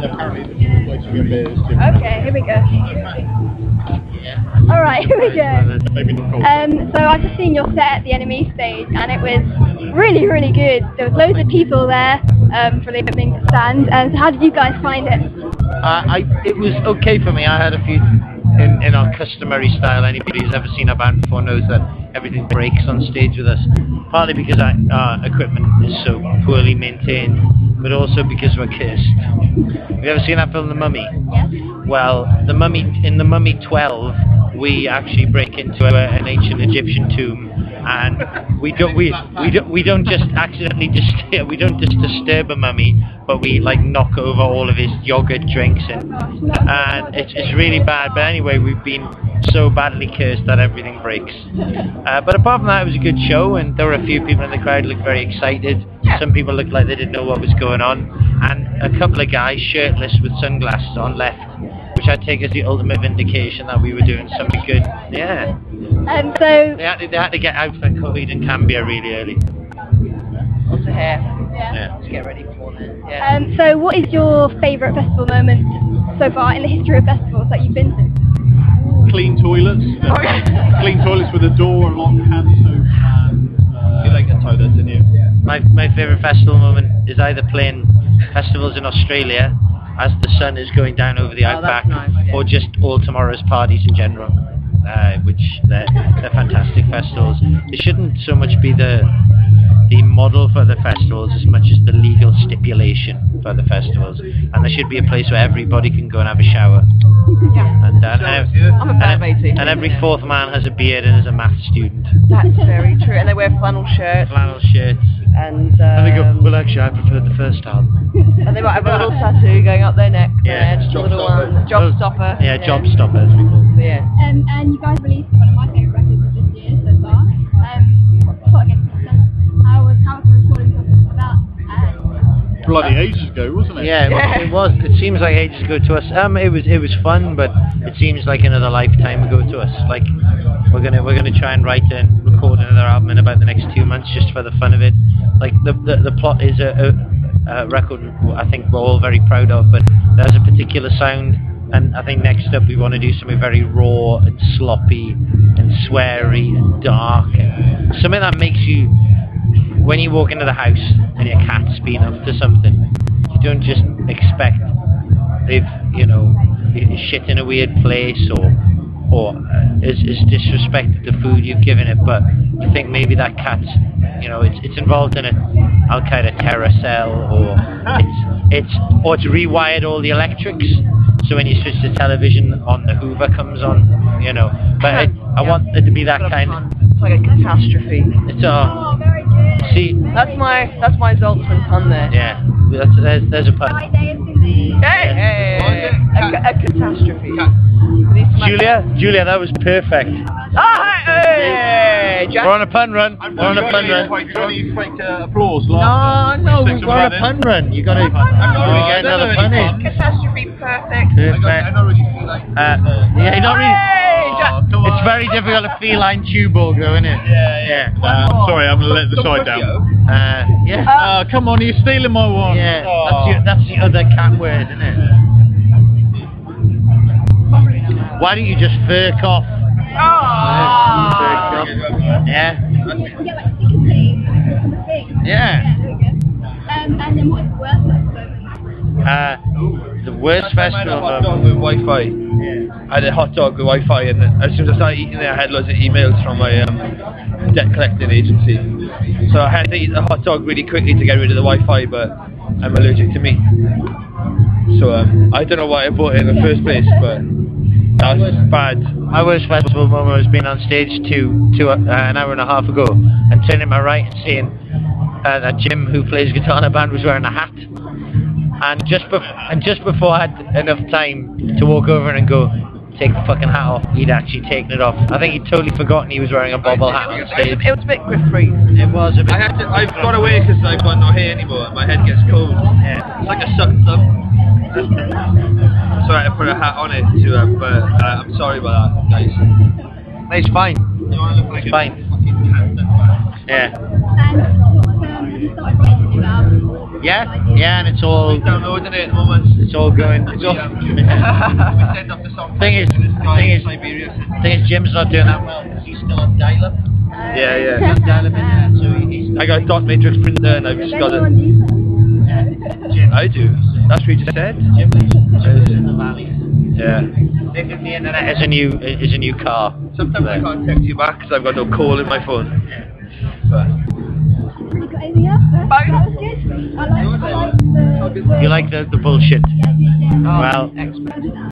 apparently the place we go is different. Okay, here we go. Alright, here we go. So I've just seen your set at the Enemy stage and it was really, really good. There was loads of people there for the opening stand. And how did you guys find it? It was okay for me. I had a few in our customary style. Anybody who's ever seen our band before knows that everything breaks on stage with us. Partly because our equipment is so poorly maintained, but also because we're cursed. Have you ever seen that film, The Mummy? Yes. Well, in The Mummy 12, we actually break into an ancient Egyptian tomb, and we don't just accidentally we don't just disturb a mummy, but we like knock over all of his yogurt drinks, and it's really bad. But anyway, we've been so badly cursed that everything breaks. But apart from that, it was a good show, and there were a few people in the crowd who looked very excited. Some people looked like they didn't know what was going on, and a couple of guys shirtless with sunglasses on left, which I take as the ultimate vindication that we were doing something good. Yeah. And so they had to get out for COVID and Cambia really early. Lots of hair. Yeah. To get ready for it. Yeah. So what is your favourite festival moment so far in the history of festivals that you've been to? Clean toilets. Clean toilets with a door, a locked hand soap, and you like a toilet, didn't you? My favourite festival moment is either playing festivals in Australia as the sun is going down over the outback, nice, yeah. or just all tomorrow's parties in general, which they're fantastic festivals. It shouldn't so much be the model for the festivals as much as the legal stipulation for the festivals, and there should be a place where everybody can go and have a shower. Yeah. And I'm a fan of 18. And every fourth man has a beard and is a maths student. That's very true. And they wear flannel shirts. And they go, well, actually, I prefer the first album. And they might have a little tattoo going up their neck. Yeah, just a little one. Job stopper. Yeah, job stopper, as we call it. Yeah. And you guys released one of my favourite records this year so far. Plot Against Consent. How was the recording process for that? Bloody ages ago, wasn't it? Yeah, it was. It seems like ages ago to us. It was fun, but it seems like another lifetime ago to us. Like we're gonna try and write and record another album in about the next 2 months, just for the fun of it. Like the plot is a record I think we're all very proud of, but there's a particular sound, and I think next up we want to do something very raw and sloppy and sweary and dark, and something that makes you, when you walk into the house and your cat's been up to something, you don't just expect they've shit in a weird place or is disrespected the food you've given it, but you think maybe that cat's, it's involved in an Al Qaeda terror cell, or it's rewired all the electrics, so when you switch the television on, the Hoover comes on, But I want it to be that kind of. It's like a catastrophe. It's very good. see. That's my Zoltzman pun there. Yeah, there's a pun. Hey, a catastrophe. Julia, that was perfect. Hey, Jack. We're on a pun run. We're on a pun run. Fake applause. No, we're on a pun run. You gotta get another pun in. Catastrophe, perfect. I don't really feel like. Yeah, you don't really. Come on. It's very difficult to feline tube ball, though, isn't it? Yeah. Sorry, I'm gonna let the side down. Yeah. Come on, you're stealing my one. Yeah, that's the other cat word, isn't it? Why don't you just furk off? Furk off. Yeah. Yeah. And then what's the worst The worst festival. I had a hot dog with Wi-Fi. I had a hot dog with Wi-Fi, and as soon as I started eating it, I had loads of emails from my debt collecting agency. So I had to eat the hot dog really quickly to get rid of the Wi-Fi, but I'm allergic to meat. So I don't know why I bought it in the first place, but that was bad. My worst festival moment was being on stage an hour and a half ago and turning to my right and seeing that Jim, who plays guitar in a band, was wearing a hat. And just before I had enough time to walk over and go, take the fucking hat off, he'd actually taken it off. I think he'd totally forgotten he was wearing a bobble hat on stage. It was a bit Griff-free. It was a bit. I've got away because I've got no hair anymore and my head gets cold. Yeah. It's like a sucked thumb. So I had to put a hat on it but I'm sorry about that, guys. It's fine. It's fine. Yeah. And you started writing a new album. Yeah, and it's all downloading it at the moment. It's all going. We send off the song. Thing is, Jim's not doing that well because he's still on dial-up. Yeah. He's on dial-up internet, so he's. I got a dot matrix printer and I've just got it. Jim. I do. That's what you just said. Jim lives in the valley. Yeah. Think of the internet as a new car. Sometimes I can't text you back because I've got no call in my phone. But. You got anything else? That was good. I like the You like the bullshit? Yeah. Well.